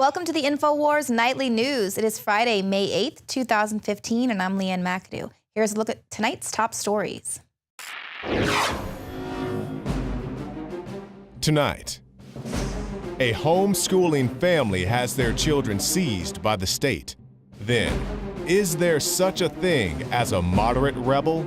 Welcome to the InfoWars Nightly News. It is Friday, May 8th, 2015, and I'm Leanne McAdoo. Here's a look at tonight's top stories. Tonight, a homeschooling family has their children seized by the state. Then, is there such a thing as a moderate rebel?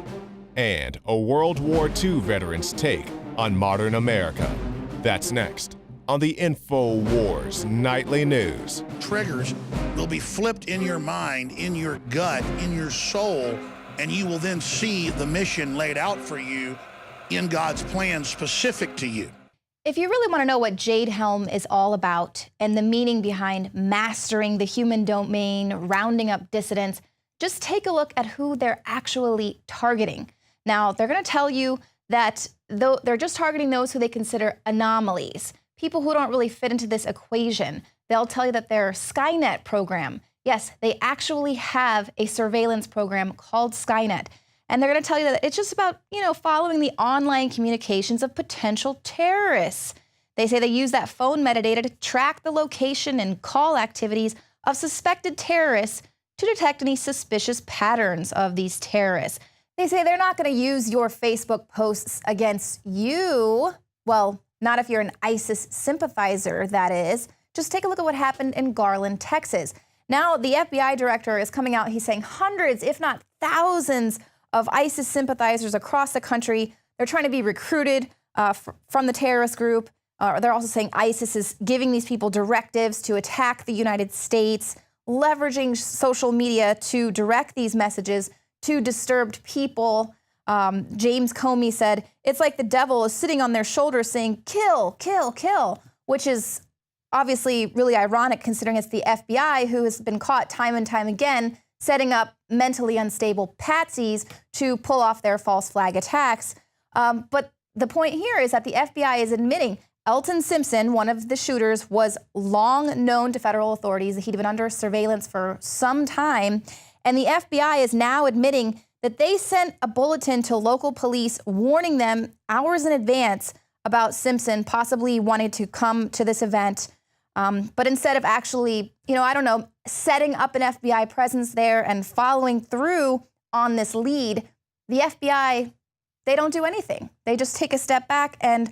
And a World War II veteran's take on modern America. That's next on the InfoWars Nightly News. Triggers will be flipped in your mind, in your gut, in your soul, and you will then see the mission laid out for you in God's plan specific to you. If you really want to know what Jade Helm is all about and the meaning behind mastering the human domain, rounding up dissidents, just take a look at who they're actually targeting. Now, they're going to tell you that they're just targeting those who they consider anomalies, people who don't really fit into this equation. They'll tell you that their Skynet program, yes, they actually have a surveillance program called Skynet. And they're going to tell you that it's just about, following the online communications of potential terrorists. They say they use that phone metadata to track the location and call activities of suspected terrorists to detect any suspicious patterns of these terrorists. They say they're not going to use your Facebook posts against you. Well, not if you're an ISIS sympathizer, that is. Just take a look at what happened in Garland, Texas. Now, the FBI director is coming out. He's saying hundreds, if not thousands, of ISIS sympathizers across the country. They're trying to be recruited from the terrorist group. They're also saying ISIS is giving these people directives to attack the United States, leveraging social media to direct these messages to disturbed people. James Comey said, it's like the devil is sitting on their shoulders saying, kill, kill, kill, which is obviously really ironic considering it's the FBI who has been caught time and time again setting up mentally unstable patsies to pull off their false flag attacks. But the point here is that the FBI is admitting Elton Simpson, one of the shooters, was long known to federal authorities. He'd been under surveillance for some time. And the FBI is now admitting that they sent a bulletin to local police warning them hours in advance about Simpson possibly wanting to come to this event. But instead of actually, setting up an FBI presence there and following through on this lead, the FBI, they don't do anything. They just take a step back, and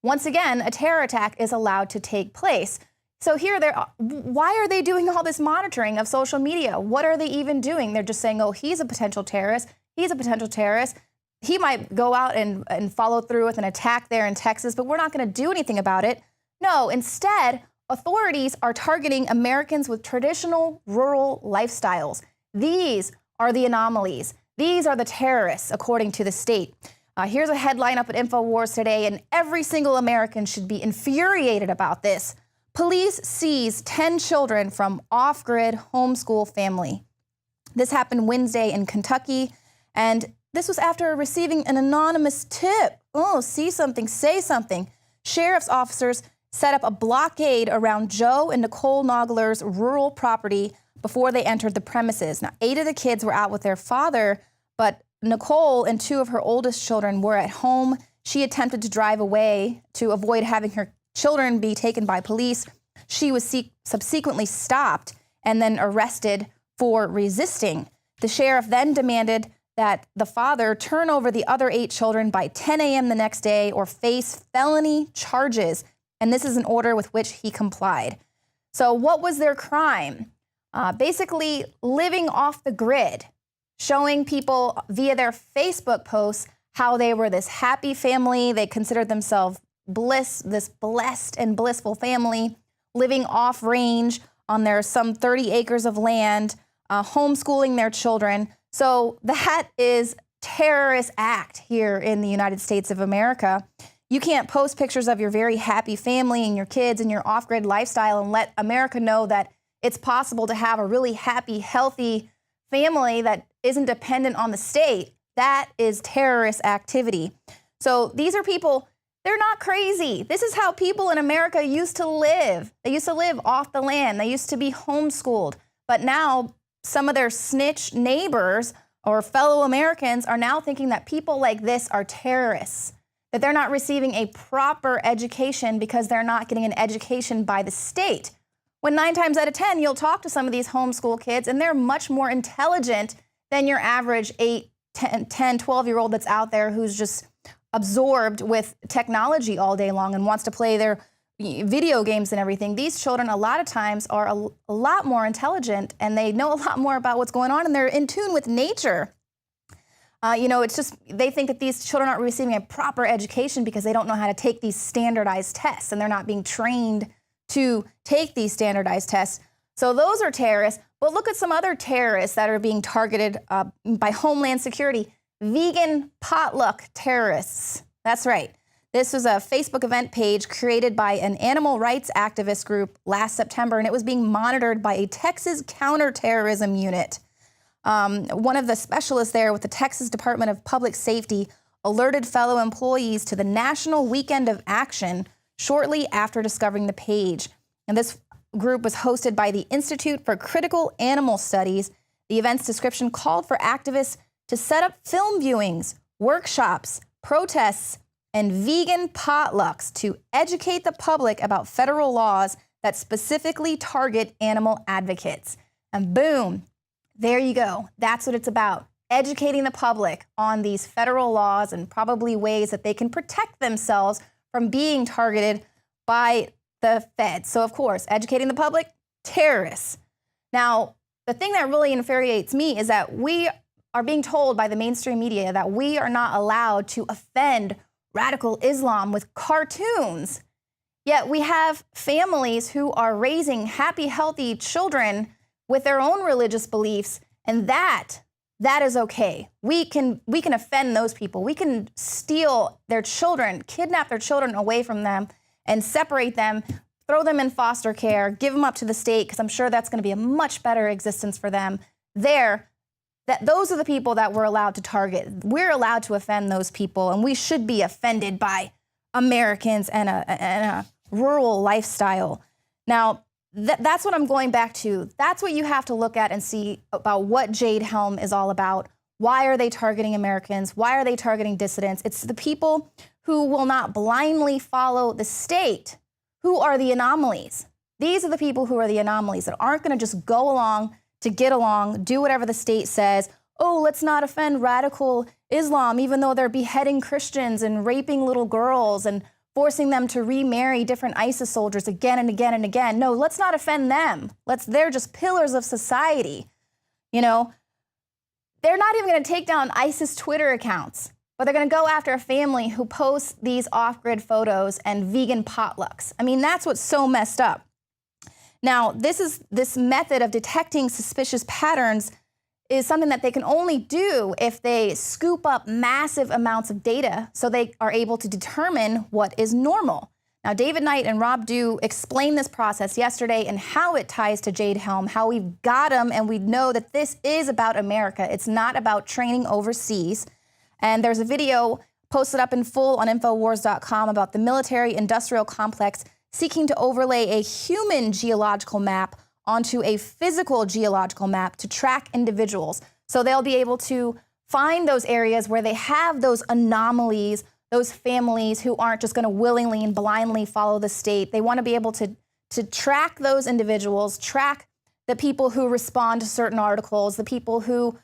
once again, a terror attack is allowed to take place. So here, why are they doing all this monitoring of social media? What are they even doing? They're just saying, oh, he's a potential terrorist. He's a potential terrorist. He might go out and follow through with an attack there in Texas, but we're not going to do anything about it. No, instead, authorities are targeting Americans with traditional rural lifestyles. These are the anomalies. These are the terrorists, according to the state. Here's a headline up at InfoWars today, and every single American should be infuriated about this. Police seize 10 children from off-grid homeschool family. This happened Wednesday in Kentucky, and this was after receiving an anonymous tip. Oh, see something, say something. Sheriff's officers set up a blockade around Joe and Nicole Nogler's rural property before they entered the premises. Now, 8 of the kids were out with their father, but Nicole and 2 of her oldest children were at home. She attempted to drive away to avoid having her children be taken by police. She was subsequently stopped and then arrested for resisting. The sheriff then demanded that the father turn over the other 8 children by 10 a.m. the next day or face felony charges. And this is an order with which he complied. So what was their crime? Basically living off the grid, showing people via their Facebook posts how they were this happy family. They considered themselves this blessed and blissful family, living off range on their some 30 acres of land, homeschooling their children. So that is terrorist act here in the United States of America. You can't post pictures of your very happy family and your kids and your off-grid lifestyle and let America know that it's possible to have a really happy, healthy family that isn't dependent on the state. That is terrorist activity. So these are people, they're not crazy. This is how people in America used to live. They used to live off the land. They used to be homeschooled. But now some of their snitch neighbors or fellow Americans are now thinking that people like this are terrorists, that they're not receiving a proper education because they're not getting an education by the state. when 9 times out of 10, you'll talk to some of these homeschool kids and they're much more intelligent than your average 8, 10, 12-year-old that's out there who's just absorbed with technology all day long and wants to play their video games and everything. These children a lot of times are a lot more intelligent and they know a lot more about what's going on and they're in tune with nature. It's just, they think that these children aren't receiving a proper education because they don't know how to take these standardized tests and they're not being trained to take these standardized tests. So those are terrorists. But look at some other terrorists that are being targeted by Homeland Security. Vegan potluck terrorists. That's right. This was a Facebook event page created by an animal rights activist group last September, and it was being monitored by a Texas counterterrorism unit. One of the specialists there with the Texas Department of Public Safety alerted fellow employees to the National Weekend of Action shortly after discovering the page. And this group was hosted by the Institute for Critical Animal Studies. The event's description called for activists to set up film viewings, workshops, protests, and vegan potlucks to educate the public about federal laws that specifically target animal advocates. And boom, there you go. That's what it's about. Educating the public on these federal laws and probably ways that they can protect themselves from being targeted by the feds. So of course, educating the public, terrorists. Now, the thing that really infuriates me is that we are being told by the mainstream media that we are not allowed to offend radical Islam with cartoons. Yet we have families who are raising happy, healthy children with their own religious beliefs, and that is okay. We can offend those people. We can steal their children, kidnap their children away from them, and separate them, throw them in foster care, give them up to the state, because I'm sure that's going to be a much better existence for them there. Those are the people that we're allowed to target. We're allowed to offend those people, and we should be offended by Americans and a rural lifestyle. Now, that's what I'm going back to. That's what you have to look at and see about what Jade Helm is all about. Why are they targeting Americans? Why are they targeting dissidents? It's the people who will not blindly follow the state who are the anomalies. These are the people who are the anomalies that aren't going to just go along to get along, do whatever the state says. Oh, let's not offend radical Islam, even though they're beheading Christians and raping little girls and forcing them to remarry different ISIS soldiers again and again and again. No, let's not offend them. They're just pillars of society. They're not even going to take down ISIS Twitter accounts, but they're going to go after a family who posts these off-grid photos and vegan potlucks. I mean, that's what's so messed up. Now, this method of detecting suspicious patterns is something that they can only do if they scoop up massive amounts of data so they are able to determine what is normal. Now, David Knight and Rob Dew explained this process yesterday and how it ties to Jade Helm, how we've got them and we know that this is about America. It's not about training overseas. And there's a video posted up in full on Infowars.com about the military-industrial complex seeking to overlay a human geological map onto a physical geological map to track individuals. So they'll be able to find those areas where they have those anomalies, those families who aren't just going to willingly and blindly follow the state. They want to be able to track those individuals, track the people who respond to certain articles, the people who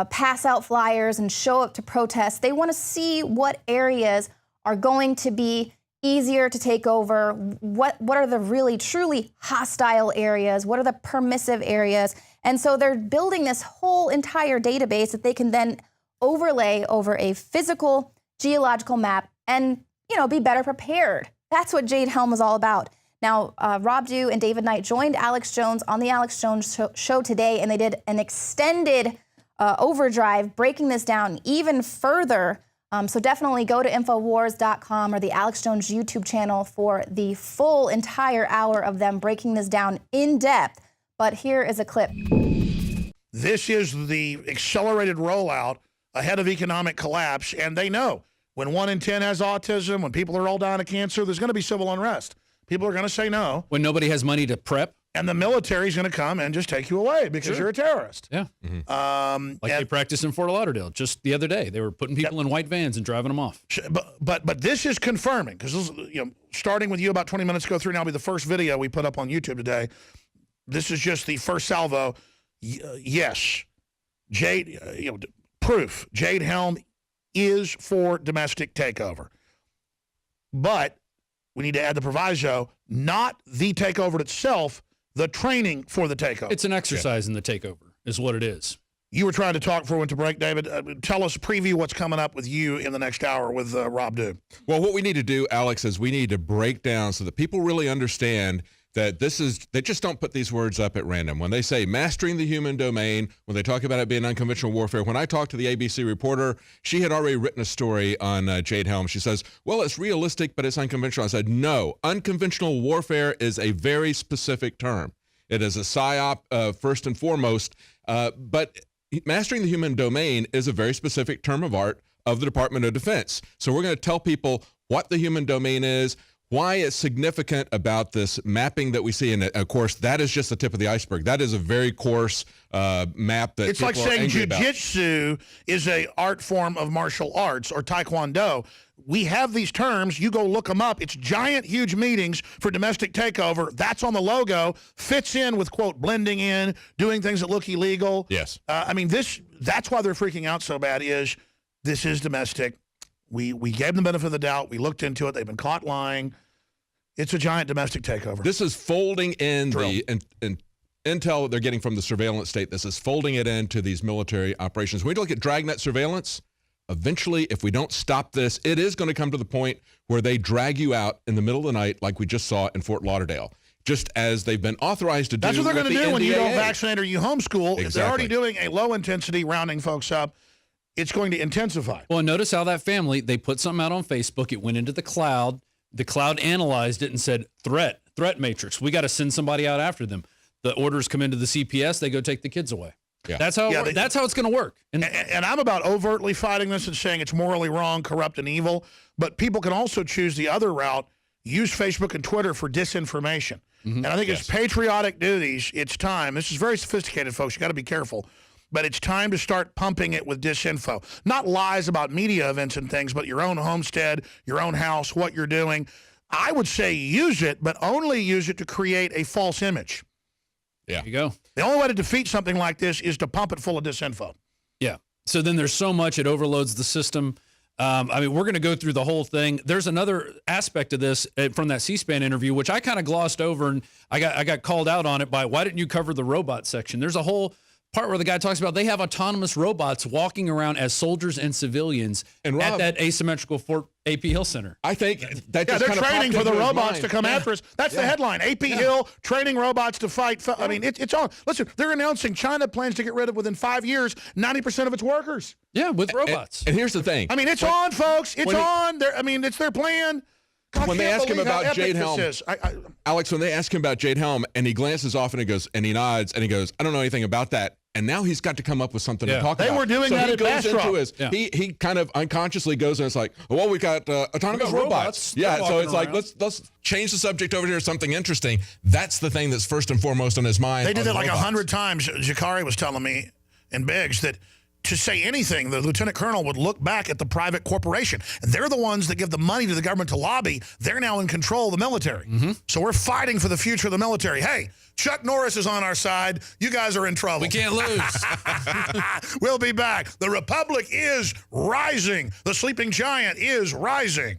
pass out flyers and show up to protest. They want to see what areas are going to be easier to take over. What are the really, truly hostile areas? What are the permissive areas? And so they're building this whole entire database that they can then overlay over a physical geological map and, be better prepared. That's what Jade Helm is all about. Now, Rob Dew and David Knight joined Alex Jones on the Alex Jones show today, and they did an extended overdrive, breaking this down even further. So definitely go to Infowars.com or the Alex Jones YouTube channel for the full entire hour of them breaking this down in depth. But here is a clip. This is the accelerated rollout ahead of economic collapse, and they know when 1 in 10 has autism, when people are all dying of cancer, there's going to be civil unrest. People are going to say no. When nobody has money to prep. And the military is going to come and just take you away because you're a terrorist. Yeah. Like they practiced in Fort Lauderdale just the other day. They were putting people in white vans and driving them off. But this is confirming, because starting with you about 20 minutes ago through now will be the first video we put up on YouTube today. this is just the first salvo. Yes, Jade, proof. Jade Helm is for domestic takeover. But we need to add the proviso, not the takeover itself, the training for the takeover. It's an exercise in the takeover, is what it is. You were trying to talk before we went to break, David. Tell us, preview what's coming up with you in the next hour with Rob Dew. Well, what we need to do, Alex, is we need to break down so that people really understand that they just don't put these words up at random. When they say mastering the human domain, when they talk about it being unconventional warfare, when I talked to the ABC reporter, she had already written a story on Jade Helm. She says, well, it's realistic, but it's unconventional. I said, no, unconventional warfare is a very specific term. It is a PSYOP first and foremost, but mastering the human domain is a very specific term of art of the Department of Defense. So we're going to tell people what the human domain is, why it's significant about this mapping that we see. And of course, that is just the tip of the iceberg. That is a very coarse map that it's like saying jiu-jitsu is a art form of martial arts or taekwondo. We have these terms. You go look them up. It's giant, huge meetings for domestic takeover. That's on the logo. Fits in with, quote, blending in, doing things that look illegal. Yes. I mean, that's why they're freaking out so bad is this is domestic. We gave them the benefit of the doubt. We looked into it. They've been caught lying. It's a giant domestic takeover. This is folding in the intel that they're getting from the surveillance state. This is folding it into these military operations. When we look at Dragnet surveillance, eventually, if we don't stop this, it is going to come to the point where they drag you out in the middle of the night like we just saw in Fort Lauderdale, just as they've been authorized to do. That's what they're going to do when you don't NDAA. vaccinate or you homeschool. Exactly. If they're already doing a low intensity rounding folks up, it's going to intensify. Well, notice how that family, they put something out on Facebook. It went into the cloud. The cloud analyzed it and said, threat matrix. We got to send somebody out after them. The orders come into the CPS. They go take the kids away. Yeah. That's how that's how it's going to work. And I'm about overtly fighting this and saying it's morally wrong, corrupt, and evil. But people can also choose the other route, use Facebook and Twitter for disinformation. Mm-hmm. And I think it's patriotic duties. It's time. This is very sophisticated, folks. You got to be careful. But it's time to start pumping it with disinfo. Not lies about media events and things, but your own homestead, your own house, what you're doing. I would say use it, but only use it to create a false image. Yeah. There you go. The only way to defeat something like this is to pump it full of disinfo. Yeah. So then there's so much, it overloads the system. I mean, we're going to go through the whole thing. There's another aspect of this from that C-SPAN interview, which I kind of glossed over, and I got called out on it by, why didn't you cover the robot section? There's a whole part where the guy talks about they have autonomous robots walking around as soldiers and civilians and Rob, at that asymmetrical Fort AP Hill Center. I think that just they're training for the robots to come after us. That's the headline. AP Hill training robots to fight. I mean, it's on. Listen, they're announcing China plans to get rid of, within 5 years, 90% of its workers. Yeah, with robots. And here's the thing. I mean, it's on, folks. It's on. I mean, it's their plan. When they ask him about Jade Helm, Alex, when they ask him about Jade Helm, and he glances off and he goes, and he nods, and he goes, I don't know anything about that. And now he's got to come up with something to talk about. They were doing that at Bastrop. He kind of unconsciously goes and it's like, well, we got autonomous robots. Yeah, so it's like, let's change the subject over here to something interesting. That's the thing that's first and foremost on his mind. They did it like 100 times. Jakari was telling me in Biggs that to say anything, the lieutenant colonel would look back at the private corporation. And they're the ones that give the money to the government to lobby. They're now in control of the military. Mm-hmm. So we're fighting for the future of the military. Hey, Chuck Norris is on our side. You guys are in trouble. We can't lose. We'll be back. The Republic is rising. The sleeping giant is rising.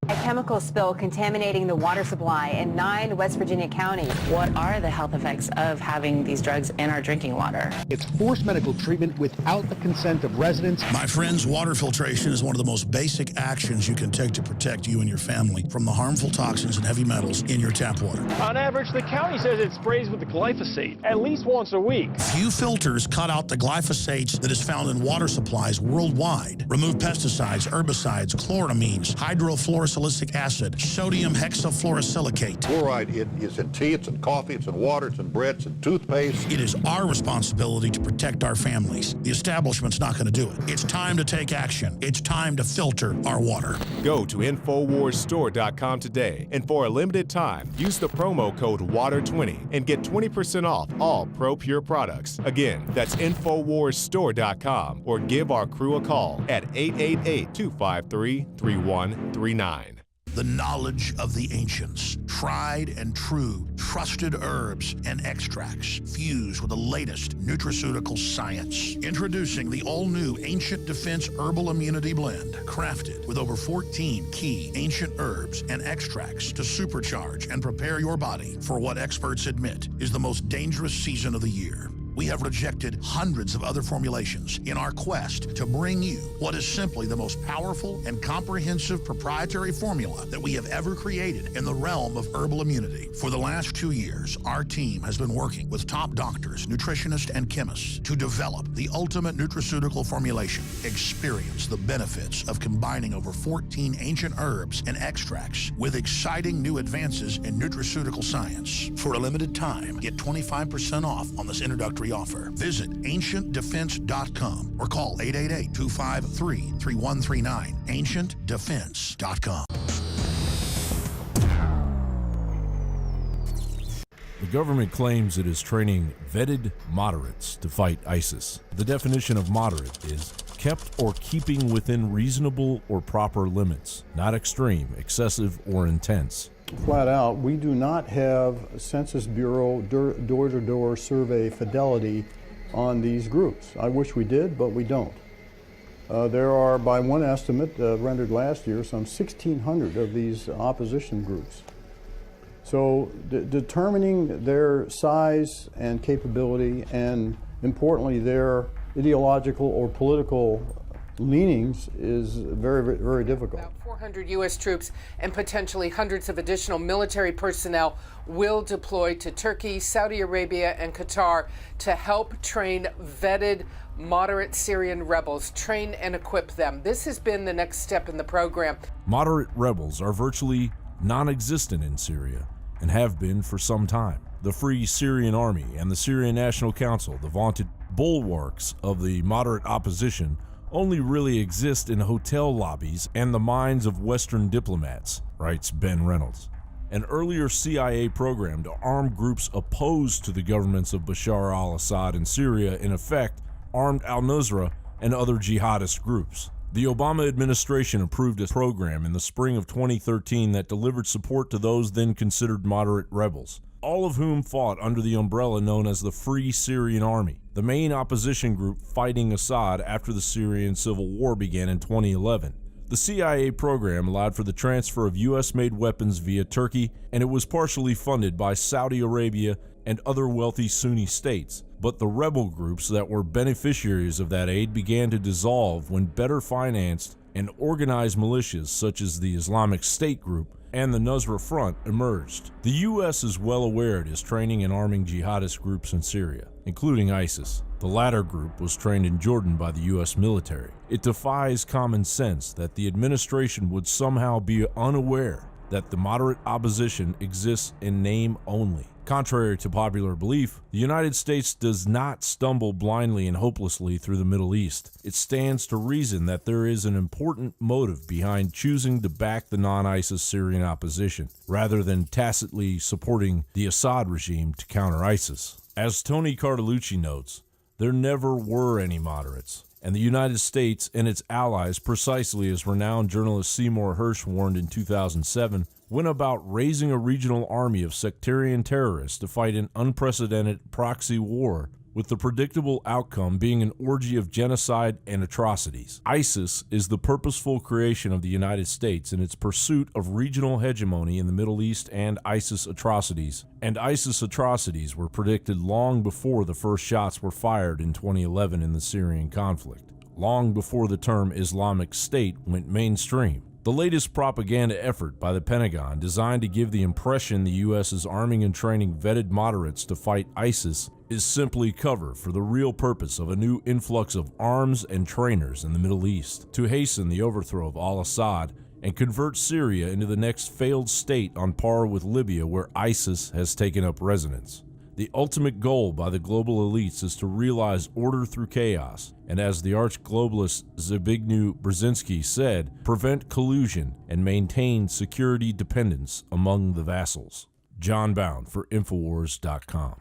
A chemical spill contaminating the water supply in 9 West Virginia counties. What are the health effects of having these drugs in our drinking water? It's forced medical treatment without the consent of residents. My friends, water filtration is one of the most basic actions you can take to protect you and your family from the harmful toxins and heavy metals in your tap water. On average, the county says it sprays with the glyphosate at least once a week. Few filters cut out the glyphosate that is found in water supplies worldwide. Remove pesticides, herbicides, chloramines, hydrofluorosilicic prussic acid, sodium hexafluorosilicate. Fluoride, it is in tea, it's in coffee, it's in water, it's in bread, it's in toothpaste. It is our responsibility to protect our families. The establishment's not going to do it. It's time to take action. It's time to filter our water. Go to InfoWarsStore.com today, and for a limited time, use the promo code WATER20 and get 20% off all ProPure products. Again, that's InfoWarsStore.com, or give our crew a call at 888-253-3139. The knowledge of the ancients, tried and true, trusted herbs and extracts fused with the latest nutraceutical science. Introducing the all-new Ancient Defense Herbal Immunity Blend, crafted with over 14 key ancient herbs and extracts to supercharge and prepare your body for what experts admit is the most dangerous season of the year. We have rejected hundreds of other formulations in our quest to bring you what is simply the most powerful and comprehensive proprietary formula that we have ever created in the realm of herbal immunity. For the last 2 years, our team has been working with top doctors, nutritionists, and chemists to develop the ultimate nutraceutical formulation. Experience the benefits of combining over 14 ancient herbs and extracts with exciting new advances in nutraceutical science. For a limited time, get 25% off on this introductory offer. Visit ancientdefense.com or call 888-253-3139. ancientdefense.com. The government claims it is training vetted moderates to fight ISIS. The definition of moderate is kept or keeping within reasonable or proper limits, not extreme, excessive, or intense. Flat out, we do not have Census Bureau door-to-door survey fidelity on these groups. I wish we did, but we don't. There are, by one estimate rendered last year, some 1,600 of these opposition groups. So determining their size and capability, and importantly their ideological or political leanings, is very, very, very difficult. About 400 U.S. troops and potentially hundreds of additional military personnel will deploy to Turkey, Saudi Arabia, and Qatar to help train vetted moderate Syrian rebels, train and equip them. This has been the next step in the program. Moderate rebels are virtually non-existent in Syria and have been for some time. The Free Syrian Army and the Syrian National Council, the vaunted bulwarks of the moderate opposition, only really exist in hotel lobbies and the minds of Western diplomats, writes Ben Reynolds. An earlier CIA program to arm groups opposed to the governments of Bashar al-Assad in Syria, in effect, armed al-Nusra and other jihadist groups. The Obama administration approved a program in the spring of 2013 that delivered support to those then considered moderate rebels, all of whom fought under the umbrella known as the Free Syrian Army, the main opposition group fighting Assad after the Syrian civil war began in 2011. The CIA program allowed for the transfer of U.S.-made weapons via Turkey, and it was partially funded by Saudi Arabia and other wealthy Sunni states. But the rebel groups that were beneficiaries of that aid began to dissolve when better financed and organized militias such as the Islamic State Group and the Nusra Front emerged. The U.S. is well aware it is training and arming jihadist groups in Syria, including ISIS. The latter group was trained in Jordan by the U.S. military. It defies common sense that the administration would somehow be unaware that the moderate opposition exists in name only. Contrary to popular belief, the United States does not stumble blindly and hopelessly through the Middle East. It stands to reason that there is an important motive behind choosing to back the non-ISIS Syrian opposition, rather than tacitly supporting the Assad regime to counter ISIS. As Tony Cartalucci notes, there never were any moderates, and the United States and its allies, precisely as renowned journalist Seymour Hersh warned in 2007, went about raising a regional army of sectarian terrorists to fight an unprecedented proxy war, with the predictable outcome being an orgy of genocide and atrocities. ISIS is the purposeful creation of the United States in its pursuit of regional hegemony in the Middle East and ISIS atrocities. And ISIS atrocities were predicted long before the first shots were fired in 2011 in the Syrian conflict, long before the term Islamic State went mainstream. The latest propaganda effort by the Pentagon, designed to give the impression the U.S. is arming and training vetted moderates to fight ISIS, is simply cover for the real purpose of a new influx of arms and trainers in the Middle East to hasten the overthrow of al-Assad and convert Syria into the next failed state on par with Libya, where ISIS has taken up residence. The ultimate goal by the global elites is to realize order through chaos, and as the arch-globalist Zbigniew Brzezinski said, prevent collusion and maintain security dependence among the vassals. John Bound for Infowars.com.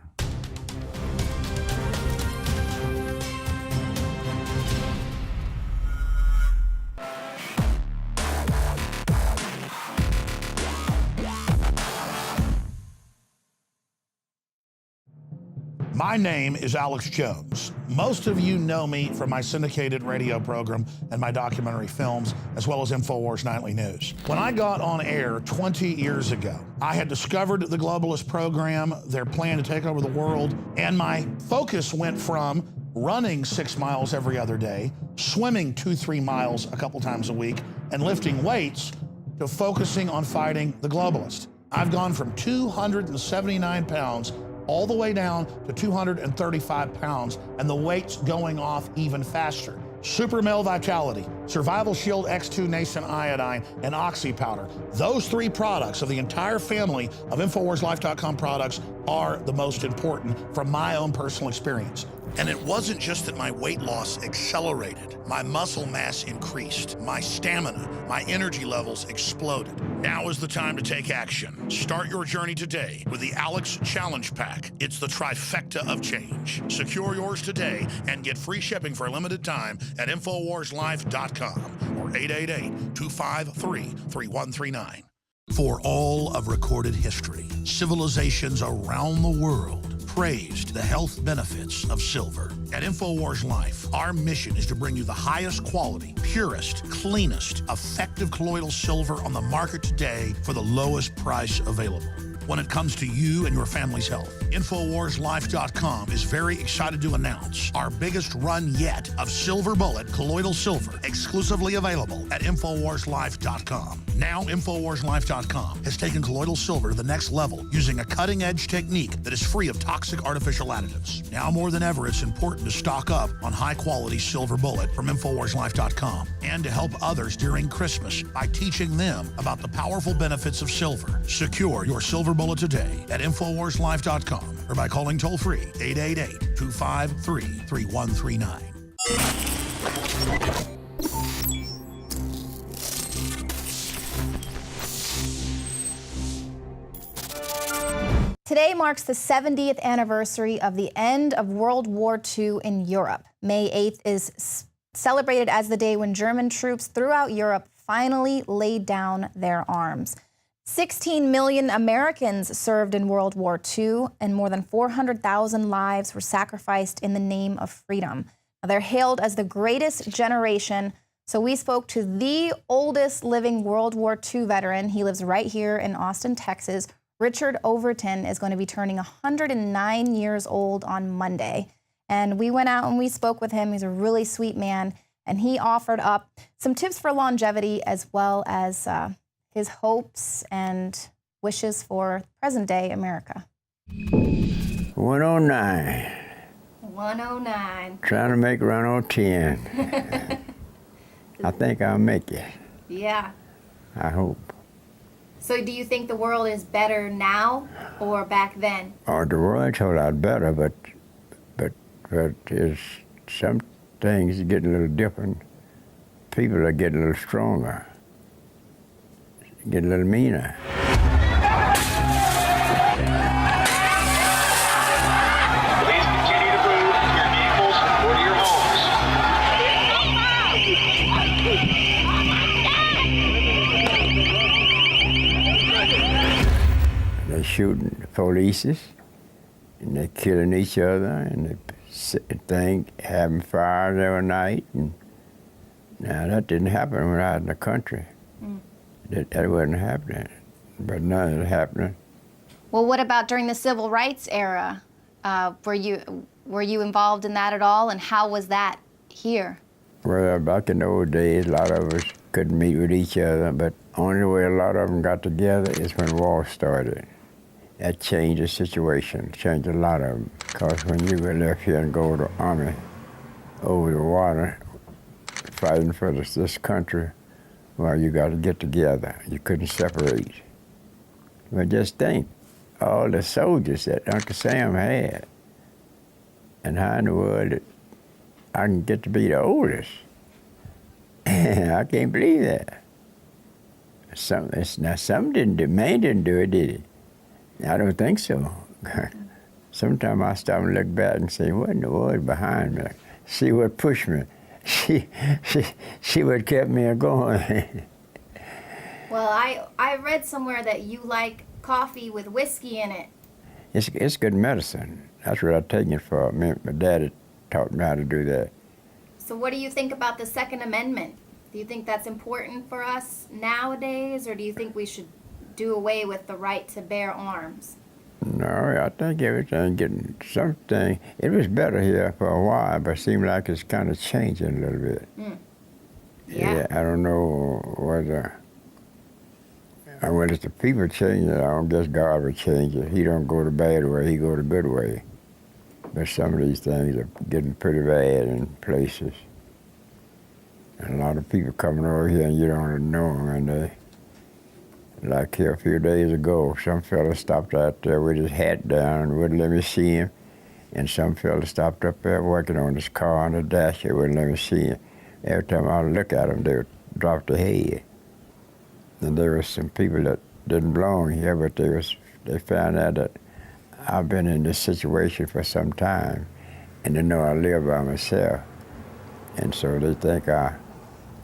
My name is Alex Jones. Most of you know me from my syndicated radio program and my documentary films, as well as InfoWars Nightly News. When I got on air 20 years ago, I had discovered the globalist program, their plan to take over the world, and my focus went from running 6 miles every other day, swimming 2-3 miles a couple times a week, and lifting weights, to focusing on fighting the globalists. I've gone from 279 pounds all the way down to 235 pounds, and the weight's going off even faster. Super Male Vitality, Survival Shield X2 Nascent Iodine, and Oxy Powder. Those 3 products of the entire family of InfoWarsLife.com products are the most important from my own personal experience. And it wasn't just that my weight loss accelerated. My muscle mass increased. My stamina, my energy levels exploded. Now is the time to take action. Start your journey today with the Alex Challenge Pack. It's the trifecta of change. Secure yours today and get free shipping for a limited time at InfoWarsLife.com or 888-253-3139. For all of recorded history, civilizations around the world praised the health benefits of silver. At InfoWars Life, our mission is to bring you the highest quality, purest, cleanest, effective colloidal silver on the market today for the lowest price available. When it comes to you and your family's health, InfoWarsLife.com is very excited to announce our biggest run yet of Silver Bullet colloidal silver, exclusively available at InfoWarsLife.com. Now, InfoWarsLife.com has taken colloidal silver to the next level using a cutting-edge technique that is free of toxic artificial additives. Now more than ever, it's important to stock up on high-quality Silver Bullet from InfoWarsLife.com and to help others during Christmas by teaching them about the powerful benefits of silver. Secure your Silver Bullet today at InfoWarsLife.com or by calling toll-free 888-253-3139. Today marks the 70th anniversary of the end of World War II in Europe. May 8th is celebrated as the day when German troops throughout Europe finally laid down their arms. 16 million Americans served in World War II, and more than 400,000 lives were sacrificed in the name of freedom. Now, they're hailed as the greatest generation, so we spoke to the oldest living World War II veteran. He lives right here in Austin, Texas. Richard Overton is going to be turning 109 years old on Monday. And we went out and we spoke with him. He's a really sweet man, and he offered up some tips for longevity as well as his hopes and wishes for present-day America. 109. 109. Trying to make around 10. I think I'll make it. Yeah. I hope. So do you think the world is better now or back then? Oh, the world's a whole lot better, but there's some things getting a little different. People are getting a little stronger, getting a little meaner. Please continue to move your vehicles or to your homes. They're shooting the police, and they're killing each other, and they having fires every night. And now that didn't happen when I was in the country. That wasn't happening, but now it's happening. Well, what about during the Civil Rights era? Were you involved in that at all, and how was that here? Well, back in the old days, a lot of us couldn't meet with each other, but only way a lot of them got together is when war started. That changed the situation, changed a lot of them. Because when you were left here and go to the army over the water, fighting for this country, Well, you got to get together. You couldn't separate. But just think, all the soldiers that Uncle Sam had, and how in the world that I can get to be the oldest. I can't believe that. Some didn't do, man didn't do it, did he? I don't think so. Sometimes I stop and look back and say, what in the world behind me? See what pushed me. See what kept me going. Well, I read somewhere that you like coffee with whiskey in it. It's good medicine. That's what I take it for. My daddy taught me how to do that. So what do you think about the Second Amendment? Do you think that's important for us nowadays, or do you think we should do away with the right to bear arms? No, I think everything getting something. It was better here for a while, but it seems like it's kind of changing a little bit. Yeah. I don't know whether it's the people changing it. I don't guess God will change it. He don't go the bad way, he go the good way. But some of these things are getting pretty bad in places. And a lot of people coming over here and you don't know them, and they, like here a few days ago, some fella stopped out there with his hat down and wouldn't let me see him. And some fella stopped up there working on his car on the dash, they wouldn't let me see him. Every time I would look at them, they would drop their head. And there were some people that didn't belong here, but they found out that I've been in this situation for some time, and they know I live by myself. And so they think I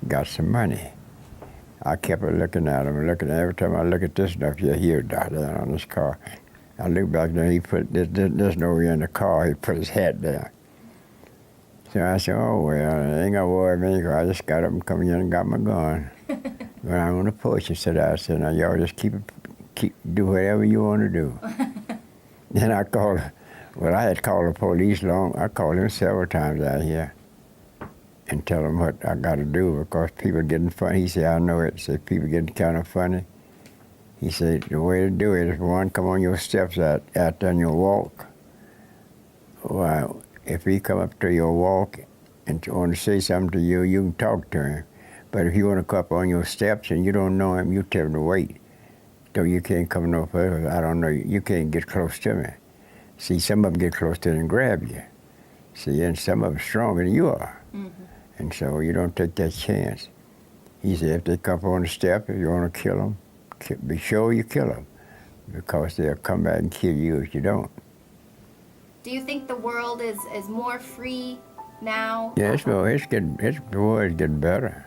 got some money. I kept looking at him, every time I look at this stuff, you hear down on this car. I look back there, he put, there's nobody in the car, he put his hat down. So I said, oh, well, I ain't gonna worry me, I just got up and come in and got my gun. When I'm on the porch, I said, now y'all just do whatever you want to do. Then I called, I had called the police I called him several times out here and tell them what I got to do because people getting funny. He said, I know it. He said, people getting kind of funny. He said, the way to do it is one, come on your steps out there on your walk. Well, if he come up to your walk and want to say something to you, you can talk to him. But if you want to come up on your steps and you don't know him, you tell him to wait. So you can't come no further. I don't know, you can't get close to me. See, some of them get close to them and grab you. See, and some of them stronger than you are. Mm-hmm. And so you don't take that chance. He said, if they come up on the step, if you want to kill them, be sure you kill them, because they'll come back and kill you if you don't. Do you think the world is more free now? Yeah, the world is getting better.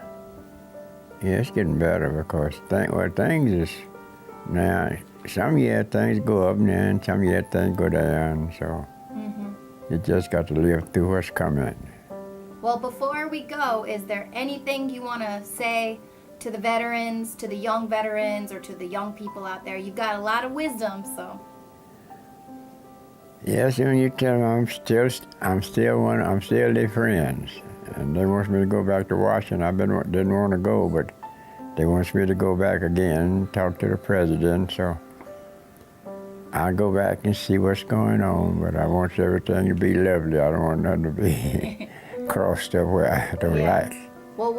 Yeah, it's getting better because things is now, some years things go up and then some years things go down, so you just got to live through what's coming. Well, before we go, is there anything you want to say to the veterans, to the young veterans, or to the young people out there? You've got a lot of wisdom, so. Yes, when you tell them I'm still their friends, and they want me to go back to Washington. I didn't want to go, but they want me to go back again, talk to the president. So I'll go back and see what's going on. But I want everything to be lovely. I don't want nothing to be crossed up where I don't like. Well,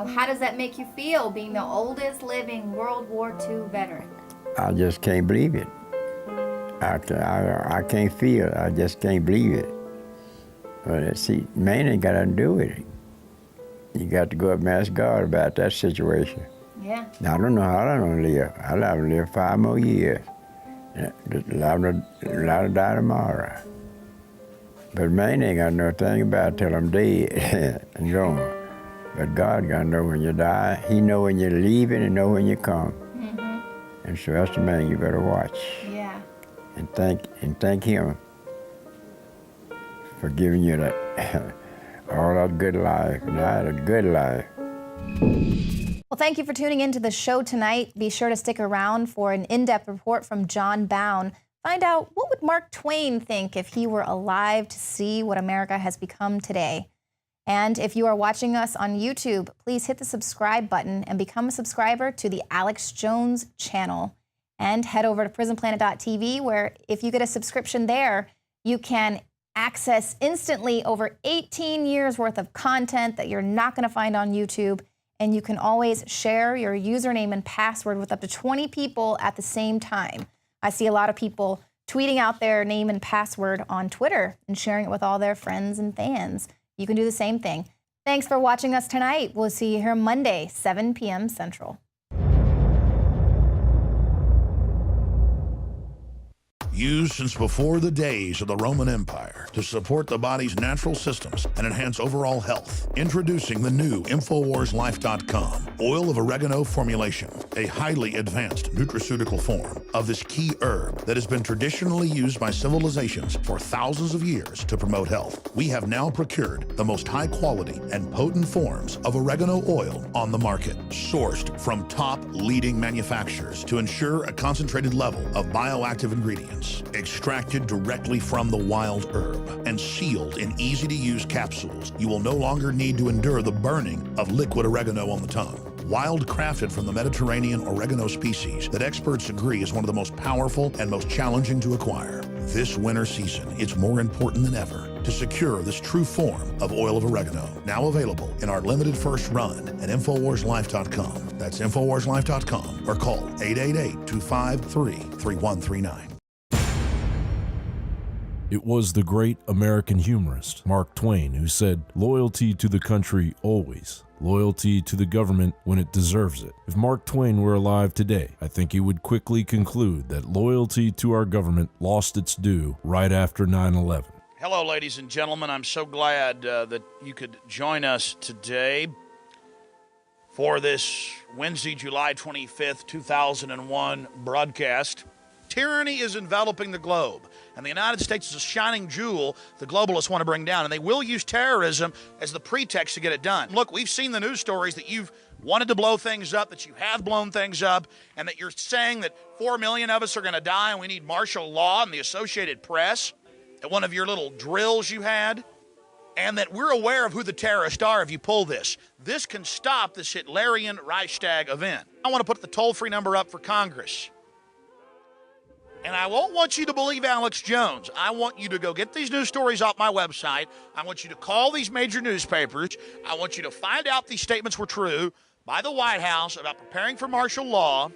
how does that make you feel, being the oldest living World War II veteran? I just can't believe it. I can't feel it. I just can't believe it. But see, man ain't got nothing to do with it. You got to go up and ask God about that situation. Yeah. Now, I don't know how I'm going to live. I'll have to live 5 more years. A lot of die tomorrow. But man ain't got no thing about it till I'm dead and gone. But God got to know when you die. He know when you're leaving and know when you come. Mm-hmm. And so that's the man you better watch. Yeah. And thank him for giving you that all that good life. And I had a good life. Well, thank you for tuning into the show tonight. Be sure to stick around for an in-depth report from John Bown. Find out, what would Mark Twain think if he were alive to see what America has become today? And if you are watching us on YouTube, please hit the subscribe button and become a subscriber to the Alex Jones channel. And head over to prisonplanet.tv, where if you get a subscription there, you can access instantly over 18 years worth of content that you're not going to find on YouTube. and you can always share your username and password with up to 20 people at the same time. I see a lot of people tweeting out their name and password on Twitter and sharing it with all their friends and fans. You can do the same thing. Thanks for watching us tonight. We'll see you here Monday, 7 p.m. Central. Used since before the days of the Roman Empire to support the body's natural systems and enhance overall health. Introducing the new InfoWarsLife.com oil of oregano formulation, a highly advanced nutraceutical form of this key herb that has been traditionally used by civilizations for thousands of years to promote health. We have now procured the most high quality and potent forms of oregano oil on the market, sourced from top leading manufacturers to ensure a concentrated level of bioactive ingredients, extracted directly from the wild herb and sealed in easy-to-use capsules. You will no longer need to endure the burning of liquid oregano on the tongue. Wild crafted from the Mediterranean oregano species that experts agree is one of the most powerful and most challenging to acquire. This winter season, it's more important than ever to secure this true form of oil of oregano. Now available in our limited first run at InfoWarsLife.com. That's InfoWarsLife.com or call 888-253-3139. It was the great American humorist Mark Twain who said, "Loyalty to the country always, loyalty to the government when it deserves it." If Mark Twain were alive today, I think he would quickly conclude that loyalty to our government lost its due right after 9/11. Hello, ladies and gentlemen. I'm so glad that you could join us today for this Wednesday, July 25th, 2001 broadcast. Tyranny is enveloping the globe, and the United States is a shining jewel the globalists want to bring down, and they will use terrorism as the pretext to get it done. Look, we've seen the news stories that you've wanted to blow things up, that you have blown things up, and that you're saying that 4 million of us are going to die and we need martial law and the Associated Press at one of your little drills you had, and that we're aware of who the terrorists are if you pull this. This can stop this Hitlerian Reichstag event. I want to put the toll-free number up for Congress. And I won't want you to believe Alex Jones. I want you to go get these news stories off my website. I want you to call these major newspapers. I want you to find out these statements were true by the White House about preparing for martial law.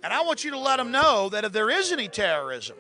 And I want you to let them know that if there is any terrorism,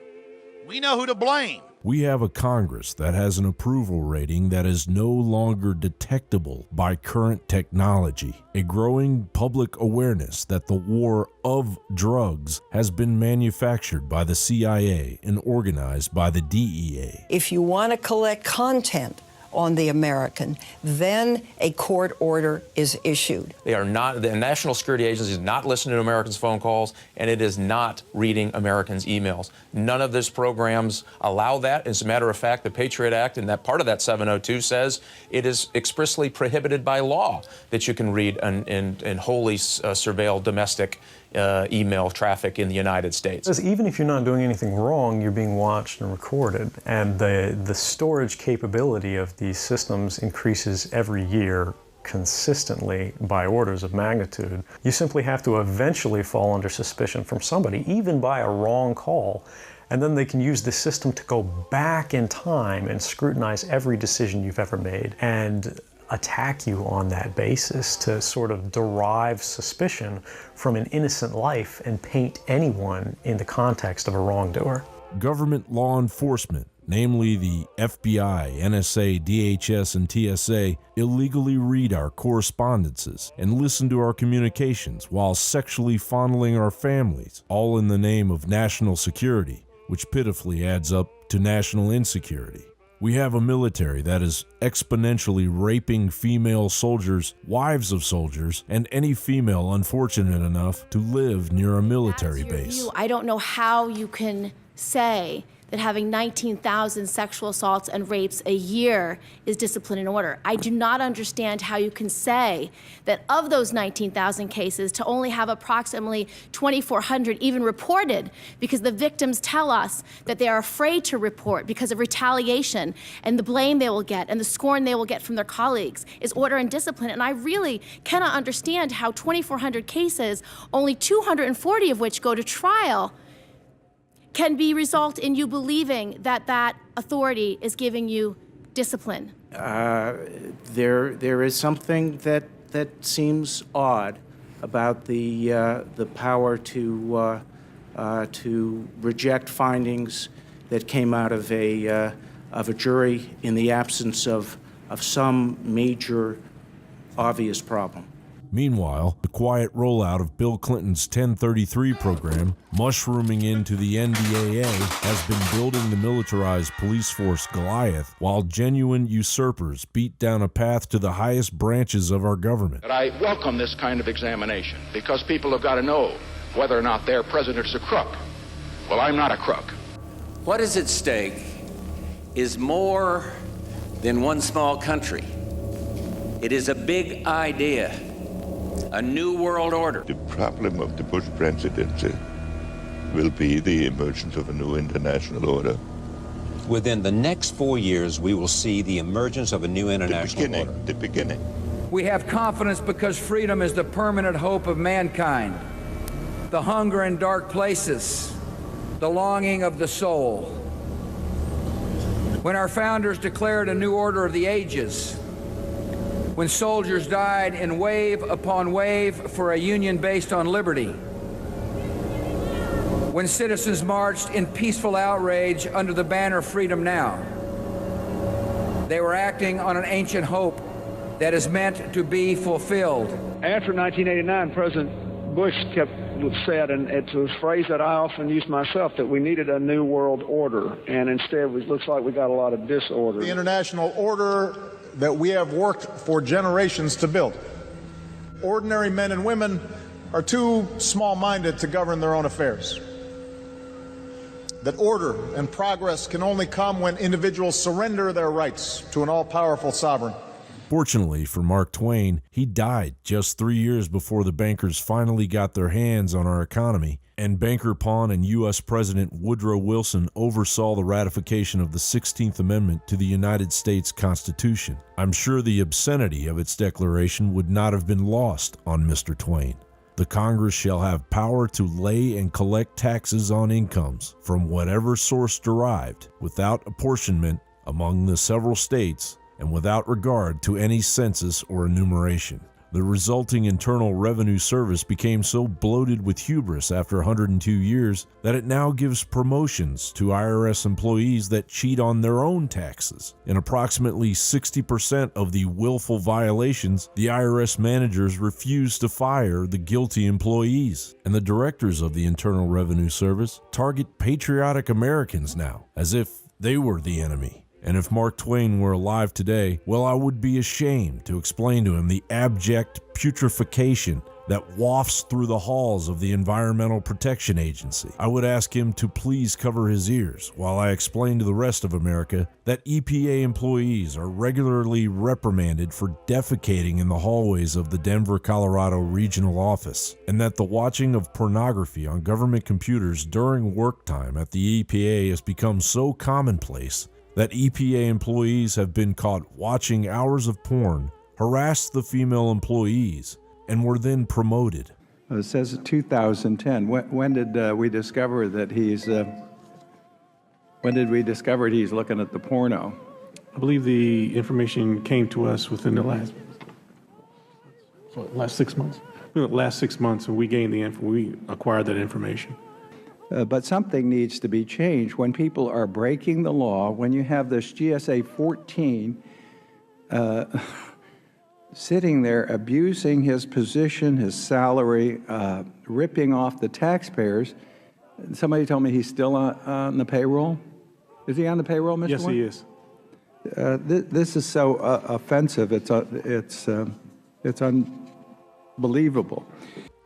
we know who to blame. We have a Congress that has an approval rating that is no longer detectable by current technology, a growing public awareness that the war of drugs has been manufactured by the CIA and organized by the DEA. If you want to collect content on the American, then a court order is issued. They are not, the National Security Agency is not listening to Americans' phone calls, and it is not reading Americans' emails. None of these programs allow that. As a matter of fact, the Patriot Act and that part of that 702 says it is expressly prohibited by law that you can read and wholly surveil domestic email traffic in the United States. Because even if you're not doing anything wrong, you're being watched and recorded, and the storage capability of these systems increases every year consistently by orders of magnitude. You simply have to eventually fall under suspicion from somebody, even by a wrong call, and then they can use the system to go back in time and scrutinize every decision you've ever made and attack you on that basis to sort of derive suspicion from an innocent life and paint anyone in the context of a wrongdoer. Government law enforcement, namely the FBI, NSA, DHS, and TSA, illegally read our correspondences and listen to our communications while sexually fondling our families, all in the name of national security, which pitifully adds up to national insecurity. We have a military that is exponentially raping female soldiers, wives of soldiers, and any female unfortunate enough to live near a military base. I don't know how you can say that having 19,000 sexual assaults and rapes a year is discipline and order. I do not understand how you can say that of those 19,000 cases to only have approximately 2,400 even reported, because the victims tell us that they are afraid to report because of retaliation and the blame they will get and the scorn they will get from their colleagues is order and discipline. And I really cannot understand how 2,400 cases, only 240 of which go to trial, can result in you believing that that authority is giving you discipline. There is something that that seems odd about the power to reject findings that came out of a jury in the absence of some major obvious problem. Meanwhile, the quiet rollout of Bill Clinton's 1033 program, mushrooming into the NDAA, has been building the militarized police force Goliath, while genuine usurpers beat down a path to the highest branches of our government. But I welcome this kind of examination because people have got to know whether or not their president's a crook. Well, I'm not a crook. What is at stake is more than one small country. It is a big idea. A new world order. The problem of the Bush presidency will be the emergence of a new international order. Within the next 4 years, we will see the emergence of a new international order. The beginning. We have confidence because freedom is the permanent hope of mankind. The hunger in dark places, the longing of the soul. When our founders declared a new order of the ages, when soldiers died in wave upon wave for a union based on liberty, when citizens marched in peaceful outrage under the banner Freedom Now, they were acting on an ancient hope that is meant to be fulfilled. After 1989, President Bush said, and it's a phrase that I often use myself, that we needed a new world order, and instead it looks like we got a lot of disorder. The international order that we have worked for generations to build. Ordinary men and women are too small-minded to govern their own affairs. That order and progress can only come when individuals surrender their rights to an all-powerful sovereign. Fortunately for Mark Twain, he died just 3 years before the bankers finally got their hands on our economy, and banker pawn and U.S. President Woodrow Wilson oversaw the ratification of the 16th Amendment to the United States Constitution. I'm sure the obscenity of its declaration would not have been lost on Mr. Twain. The Congress shall have power to lay and collect taxes on incomes from whatever source derived, without apportionment among the several states, and without regard to any census or enumeration. The resulting Internal Revenue Service became so bloated with hubris after 102 years that it now gives promotions to IRS employees that cheat on their own taxes. In approximately 60% of the willful violations, the IRS managers refuse to fire the guilty employees, and the directors of the Internal Revenue Service target patriotic Americans now, as if they were the enemy. And if Mark Twain were alive today, well, I would be ashamed to explain to him the abject putrefaction that wafts through the halls of the Environmental Protection Agency. I would ask him to please cover his ears while I explain to the rest of America that EPA employees are regularly reprimanded for defecating in the hallways of the Denver, Colorado regional office, and that the watching of pornography on government computers during work time at the EPA has become so commonplace that EPA employees have been caught watching hours of porn, harassed the female employees, and were then promoted. It says 2010. When did we discover that he's? When did we discover he's looking at the porno? I believe the information came to us within the last 6 months. Last 6 months, and we acquired that information. But something needs to be changed. When people are breaking the law, when you have this GSA 14 sitting there abusing his position, his salary, ripping off the taxpayers. Somebody told me he's still on the payroll. Is he on the payroll, Mr. Yes, Wayne? he is. This is so offensive. It's unbelievable.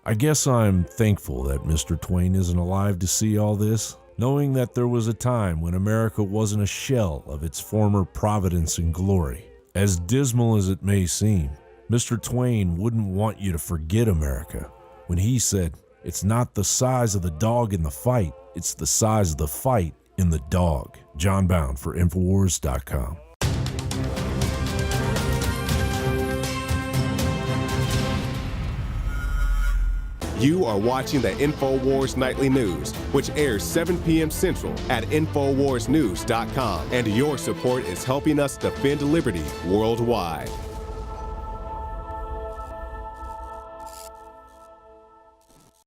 I guess I'm thankful that Mr. Twain isn't alive to see all this, knowing that there was a time when America wasn't a shell of its former providence and glory. As dismal as it may seem, Mr. Twain wouldn't want you to forget America when he said, "It's not the size of the dog in the fight, it's the size of the fight in the dog." John Bound for Infowars.com. You are watching the InfoWars Nightly News, which airs 7 p.m. Central at InfoWarsNews.com. And your support is helping us defend liberty worldwide.